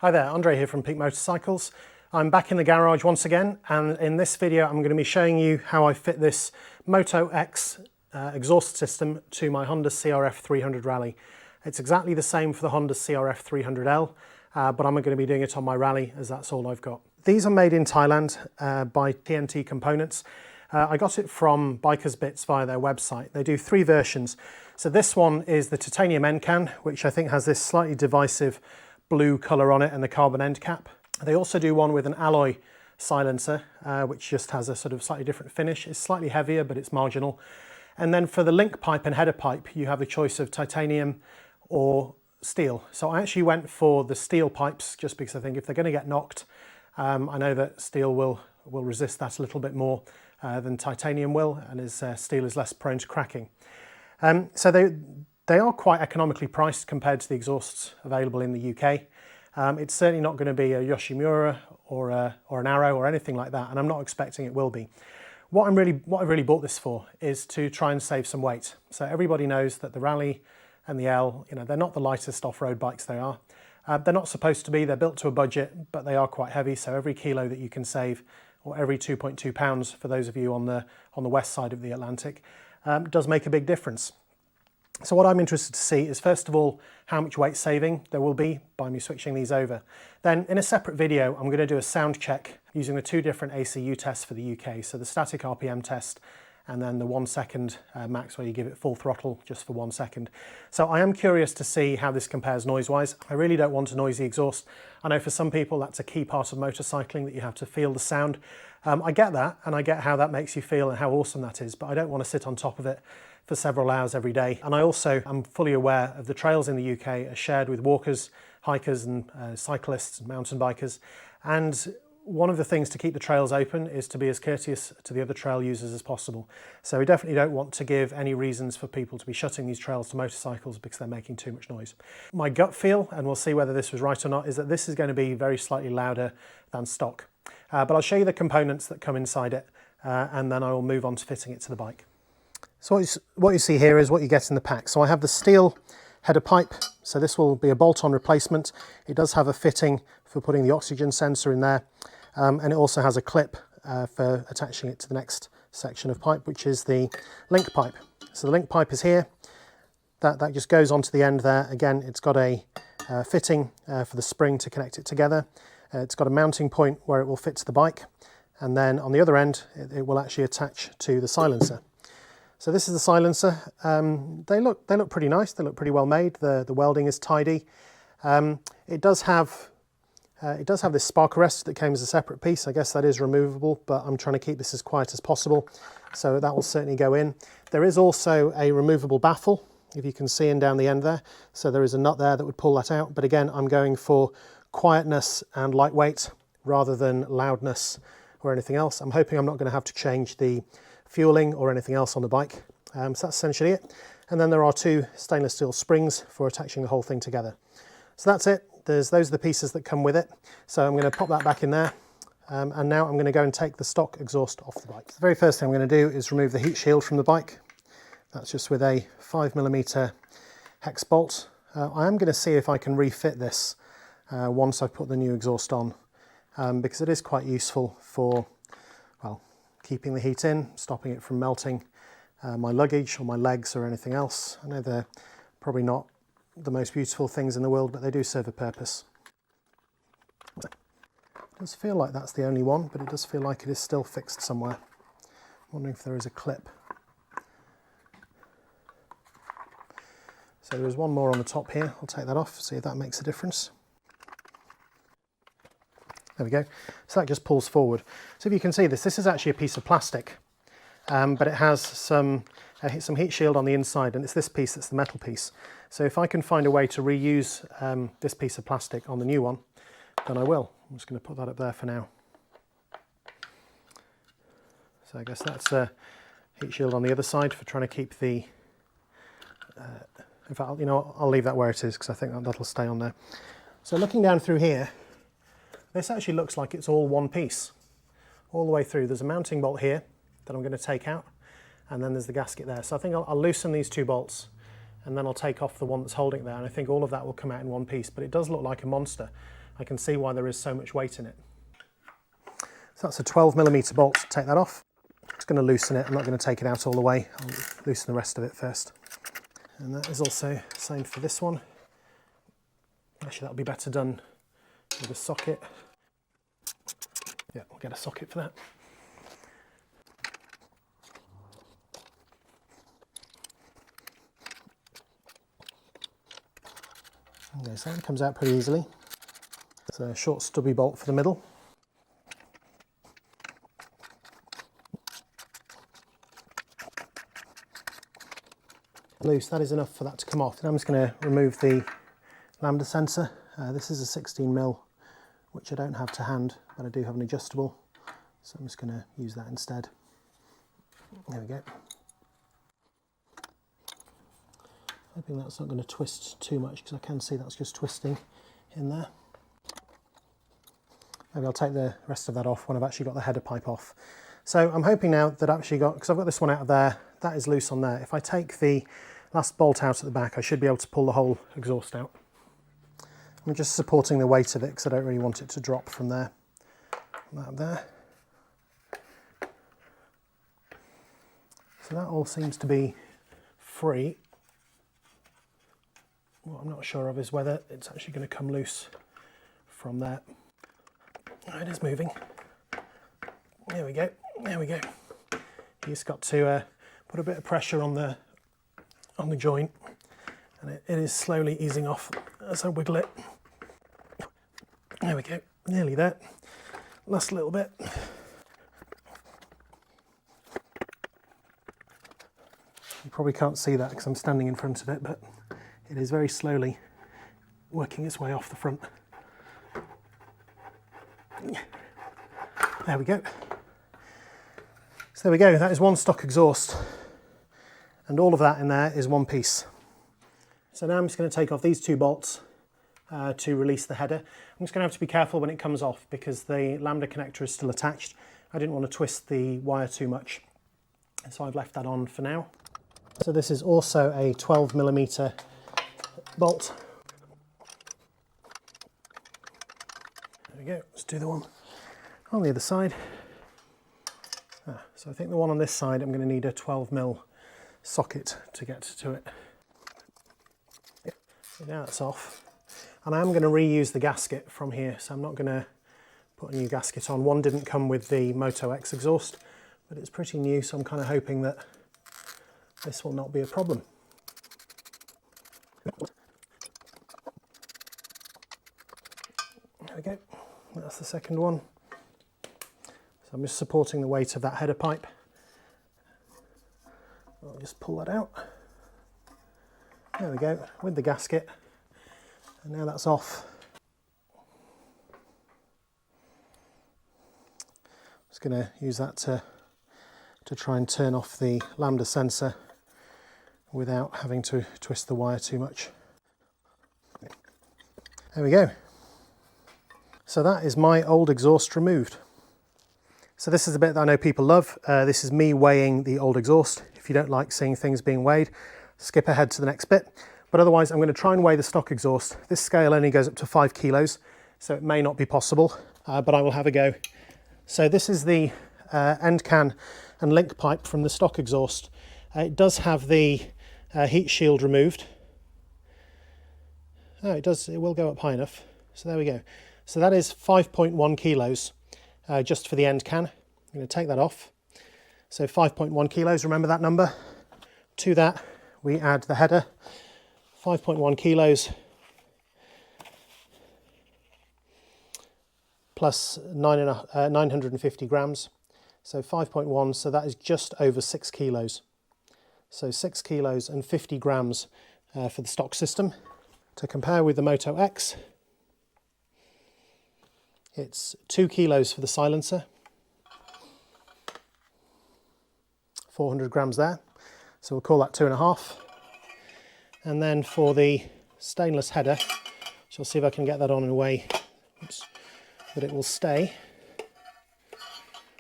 Hi there, Andre here from Peak Motorcycles. I'm back in the garage once again, and in this video I'm going to be showing you how I fit this MotoX exhaust system to my Honda CRF300 Rally. It's exactly the same for the Honda CRF300L, but I'm going to be doing it on my Rally as that's all I've got. These are made in Thailand by TNT Components. I got it from Bikerzbits via their website. They do three versions. So this one is the titanium end can, which I think has this slightly divisive blue colour on it and the carbon end cap. They also do one with an alloy silencer, which just has a sort of slightly different finish. It's slightly heavier, but it's marginal. And then for the link pipe and header pipe, you have a choice of titanium or steel. So I actually went for the steel pipes just because I think if they're going to get knocked, I know that steel will resist that a little bit more than titanium will, and steel is less prone to cracking. So they are quite economically priced compared to the exhausts available in the UK. It's certainly not going to be a Yoshimura or an Arrow or anything like that, and I'm not expecting it will be. What I really bought this for is to try and save some weight. So everybody knows that the Rally and the L, they're not the lightest off-road bikes they are. They're not supposed to be, they're built to a budget, but they are quite heavy, so every kilo that you can save, or every 2.2 pounds for those of you on the west side of the Atlantic, does make a big difference. So what I'm interested to see is, first of all, how much weight saving there will be by me switching these over. Then in a separate video, I'm going to do a sound check using the two different ACU tests for the UK. So the static RPM test and then the 1 second max where you give it full throttle just for 1 second. So I am curious to see how this compares noise-wise. I really don't want a noisy exhaust. I know for some people that's a key part of motorcycling, that you have to feel the sound. I get that, and I get how that makes you feel and how awesome that is, but I don't want to sit on top of it for several hours every day. And I also am fully aware of the trails in the UK are shared with walkers, hikers and cyclists and mountain bikers. And one of the things to keep the trails open is to be as courteous to the other trail users as possible. So we definitely don't want to give any reasons for people to be shutting these trails to motorcycles because they're making too much noise. My gut feel, and we'll see whether this was right or not, is that this is going to be very slightly louder than stock. But I'll show you the components that come inside it, and then I will move on to fitting it to the bike. So what you see here is what you get in the pack. So I have the steel header pipe, so this will be a bolt-on replacement. It does have a fitting for putting the oxygen sensor in there, and it also has a clip for attaching it to the next section of pipe, which is the link pipe. So the link pipe is here. That just goes onto the end there. Again, it's got a fitting for the spring to connect it together. It's got a mounting point where it will fit to the bike, and then on the other end it will actually attach to the silencer. So this is the silencer. They look pretty nice. They look pretty well made. The welding is tidy. It does have this spark arrest that came as a separate piece. I guess that is removable, but I'm trying to keep this as quiet as possible, so that will certainly go in. There is also a removable baffle, if you can see in down the end there. So there is a nut there that would pull that out. But again, I'm going for quietness and lightweight rather than loudness or anything else. I'm hoping I'm not going to have to change the fueling or anything else on the bike. So that's essentially it. And then there are two stainless steel springs for attaching the whole thing together. So that's it. Those are the pieces that come with it. So I'm going to pop that back in there. And now I'm going to go and take the stock exhaust off the bike. The very first thing I'm going to do is remove the heat shield from the bike. That's just with a 5mm hex bolt. I am going to see if I can refit this once I've put the new exhaust on, because it is quite useful for, well, keeping the heat in, stopping it from melting my luggage or my legs or anything else. I know they're probably not the most beautiful things in the world, but they do serve a purpose. It does feel like that's the only one, but it does feel like it is still fixed somewhere. I'm wondering if there is a clip. So there is one more on the top here. I'll take that off, see if that makes a difference. There we go. So that just pulls forward. So if you can see this is actually a piece of plastic, but it has some heat shield on the inside, and it's this piece that's the metal piece. So if I can find a way to reuse this piece of plastic on the new one, then I will. I'm just going to put that up there for now. So I guess that's a heat shield on the other side for trying to keep the... in fact, I'll leave that where it is because I think that'll stay on there. So looking down through here, this actually looks like it's all one piece, all the way through. There's a mounting bolt here that I'm going to take out, and then there's the gasket there. So I think I'll loosen these two bolts, and then I'll take off the one that's holding it there, and I think all of that will come out in one piece, but it does look like a monster. I can see why there is so much weight in it. So that's a 12mm bolt. Take that off. Just going to loosen it. I'm not going to take it out all the way. I'll loosen the rest of it first. And that is also the same for this one. Actually, that'll be better done with a socket. Yeah, we'll get a socket for that. Okay, so that comes out pretty easily. It's a short stubby bolt for the middle. Loose, that is enough for that to come off. Now I'm just going to remove the lambda sensor. This is a 16mm, which I don't have to hand, but I do have an adjustable, so I'm just going to use that instead. There we go. Hoping that's not going to twist too much, because I can see that's just twisting in there. Maybe I'll take the rest of that off when I've actually got the header pipe off. So I'm hoping now that I've actually got, because I've got this one out of there, that is loose on there. If I take the last bolt out at the back, I should be able to pull the whole exhaust out. I'm just supporting the weight of it because I don't really want it to drop from there. That there. So that all seems to be free. What I'm not sure of is whether it's actually going to come loose from there. Oh, it is moving. There we go. There we go. You just got to put a bit of pressure on the joint, and it is slowly easing off as I wiggle it. There we go. Nearly there. Last little bit. You probably can't see that because I'm standing in front of it, but it is very slowly working its way off the front. There we go. So there we go, that is one stock exhaust, and all of that in there is one piece. So now I'm just going to take off these two bolts to release the header. I'm just going to have to be careful when it comes off because the lambda connector is still attached. I didn't want to twist the wire too much, so I've left that on for now. So this is also a 12mm bolt. There we go, let's do the one on the other side. So I think the one on this side I'm going to need a 12mm socket to get to it. So now that's off. And I am going to reuse the gasket from here, so I'm not going to put a new gasket on. One didn't come with the MotoX exhaust, but it's pretty new, so I'm kind of hoping that this will not be a problem. There we go, that's the second one. So I'm just supporting the weight of that header pipe. I'll just pull that out. There we go, with the gasket. And now that's off. I'm just going to use that to try and turn off the lambda sensor without having to twist the wire too much. There we go. So that is my old exhaust removed. So this is the bit that I know people love. This is me weighing the old exhaust. If you don't like seeing things being weighed, skip ahead to the next bit. But otherwise, I'm going to try and weigh the stock exhaust. This scale only goes up to 5 kilos, so it may not be possible, but I will have a go. So this is the end can and link pipe from the stock exhaust. It does have the heat shield removed. Oh, it does. It will go up high enough. So there we go. So that is 5.1 kilos just for the end can. I'm going to take that off. So 5.1 kilos, remember that number. To that, we add the header. 5.1 kilos plus 950 grams. So 5.1, so that is just over 6 kilos. So 6 kilos and 50 grams for the stock system. To compare with the MotoX, it's 2 kilos for the silencer, 400 grams there. So we'll call that 2.5. And then for the stainless header, which I'll see if I can get that on in a way that it will stay,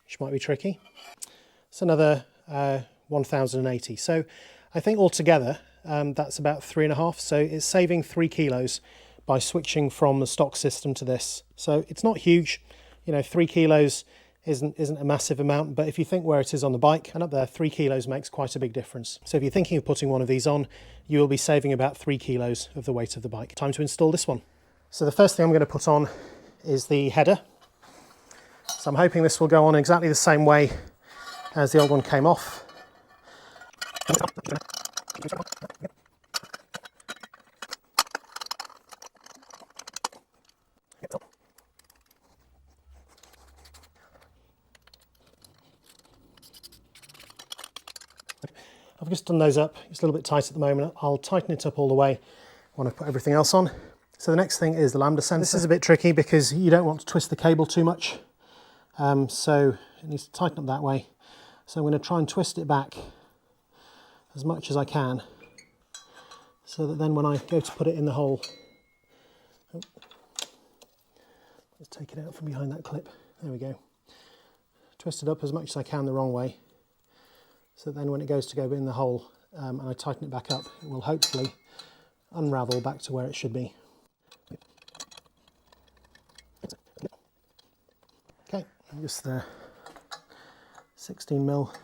which might be tricky. It's another 1080. So I think altogether that's about 3.5. So it's saving 3 kilos by switching from the stock system to this. So it's not huge, you know, 3 kilos isn't a massive amount, but if you think where it is on the bike and up there, 3 kilos makes quite a big difference. So if you're thinking of putting one of these on, you will be saving about 3 kilos of the weight of the bike. Time to install this one. So the first thing I'm going to put on is the header. So I'm hoping this will go on exactly the same way as the old one came off. I've just done those up. It's a little bit tight at the moment. I'll tighten it up all the way when I put everything else on. So the next thing is the lambda sensor. This is a bit tricky because you don't want to twist the cable too much. So it needs to tighten up that way. So I'm going to try and twist it back as much as I can, so that then when I go to put it in the hole, let's take it out from behind that clip. There we go. Twist it up as much as I can the wrong way, so then when it goes to go in the hole and I tighten it back up, it will hopefully unravel back to where it should be. Okay, just the 16mm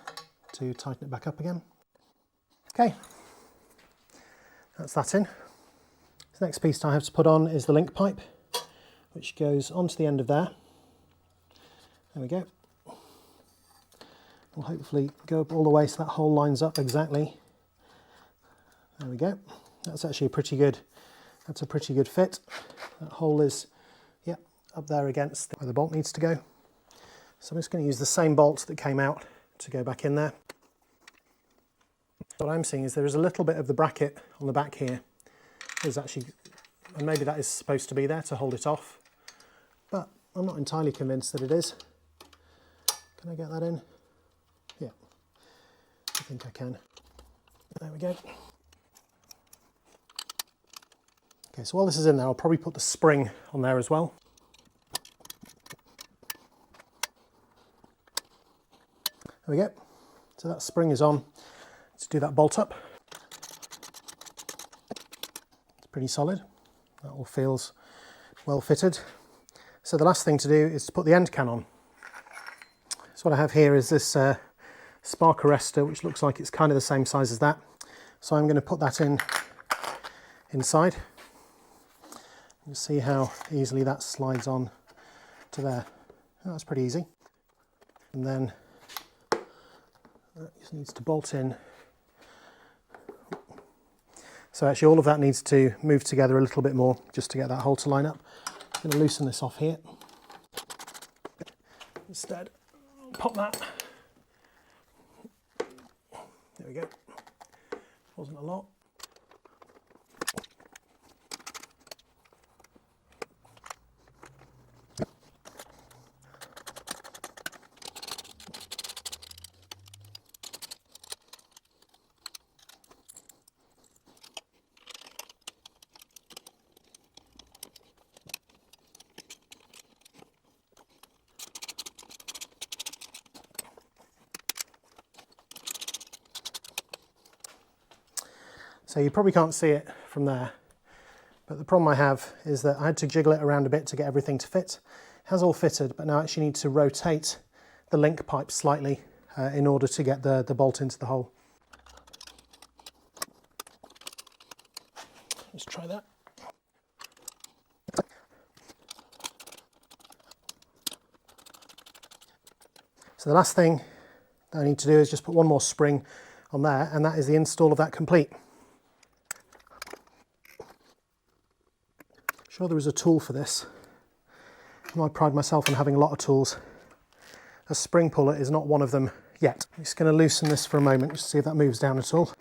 to tighten it back up again. Okay, that's that in. The next piece I have to put on is the link pipe, which goes onto the end of there. There we go. Will hopefully go up all the way so that hole lines up exactly. There we go. That's actually a pretty good fit. That hole is, yeah, up there against where the bolt needs to go. So I'm just going to use the same bolt that came out to go back in there. What I'm seeing is there is a little bit of the bracket on the back here. There's actually, and maybe that is supposed to be there to hold it off, but I'm not entirely convinced that it is. Can I get that in? Yeah, I think I can. There we go. Okay, so while this is in there, I'll probably put the spring on there as well. There we go. So that spring is on. Let's do that bolt up. It's pretty solid. That all feels well fitted. So the last thing to do is to put the end can on. So what I have here is this spark arrestor, which looks like it's kind of the same size as that. So I'm going to put that inside. You see how easily that slides on to there. Oh, that's pretty easy. And then that just needs to bolt in. So actually all of that needs to move together a little bit more just to get that hole to line up. I'm going to loosen this off here. Instead, pop that. There we go. Wasn't a lot. So you probably can't see it from there, but the problem I have is that I had to jiggle it around a bit to get everything to fit. It has all fitted, but now I actually need to rotate the link pipe slightly in order to get the bolt into the hole. Let's try that. So the last thing that I need to do is just put one more spring on there, and that is the install of that complete. Sure, there is a tool for this. I pride myself on having a lot of tools. A spring puller is not one of them yet. I'm just going to loosen this for a moment just to see if that moves down at all,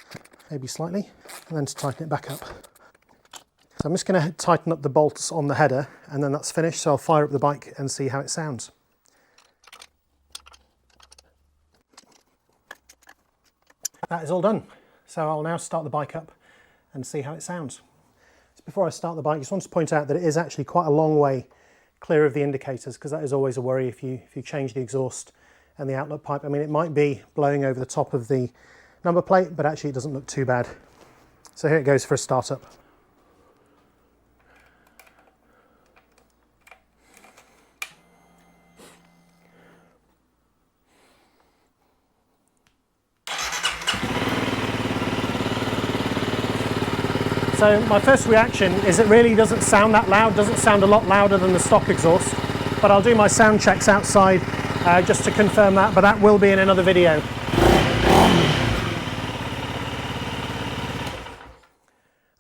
maybe slightly, and then to tighten it back up. So I'm just going to tighten up the bolts on the header, and then that's finished, so I'll fire up the bike and see how it sounds. That is all done. So I'll now start the bike up and see how it sounds. Before I start the bike, I just want to point out that it is actually quite a long way clear of the indicators, because that is always a worry if you change the exhaust and the outlet pipe. I mean, it might be blowing over the top of the number plate, but actually it doesn't look too bad. So here it goes for a startup. So my first reaction is it really doesn't sound that loud, doesn't sound a lot louder than the stock exhaust, but I'll do my sound checks outside just to confirm that, but that will be in another video.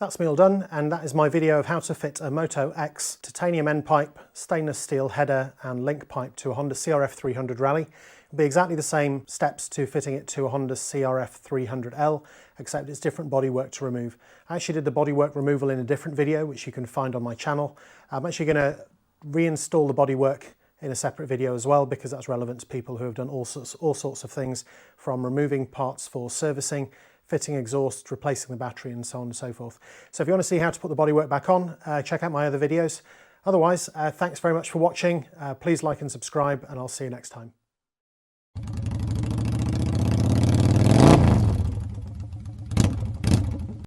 That's me all done, and that is my video of how to fit a MotoX titanium end pipe, stainless steel header and link pipe to a Honda CRF300 Rally. It'll be exactly the same steps to fitting it to a Honda CRF300L, except it's different bodywork to remove. I actually did the bodywork removal in a different video, which you can find on my channel. I'm actually going to reinstall the bodywork in a separate video as well, because that's relevant to people who have done all sorts of things, from removing parts for servicing, fitting exhaust, replacing the battery and so on and so forth. So if you want to see how to put the bodywork back on, check out my other videos. Otherwise, thanks very much for watching. Please like and subscribe, and I'll see you next time.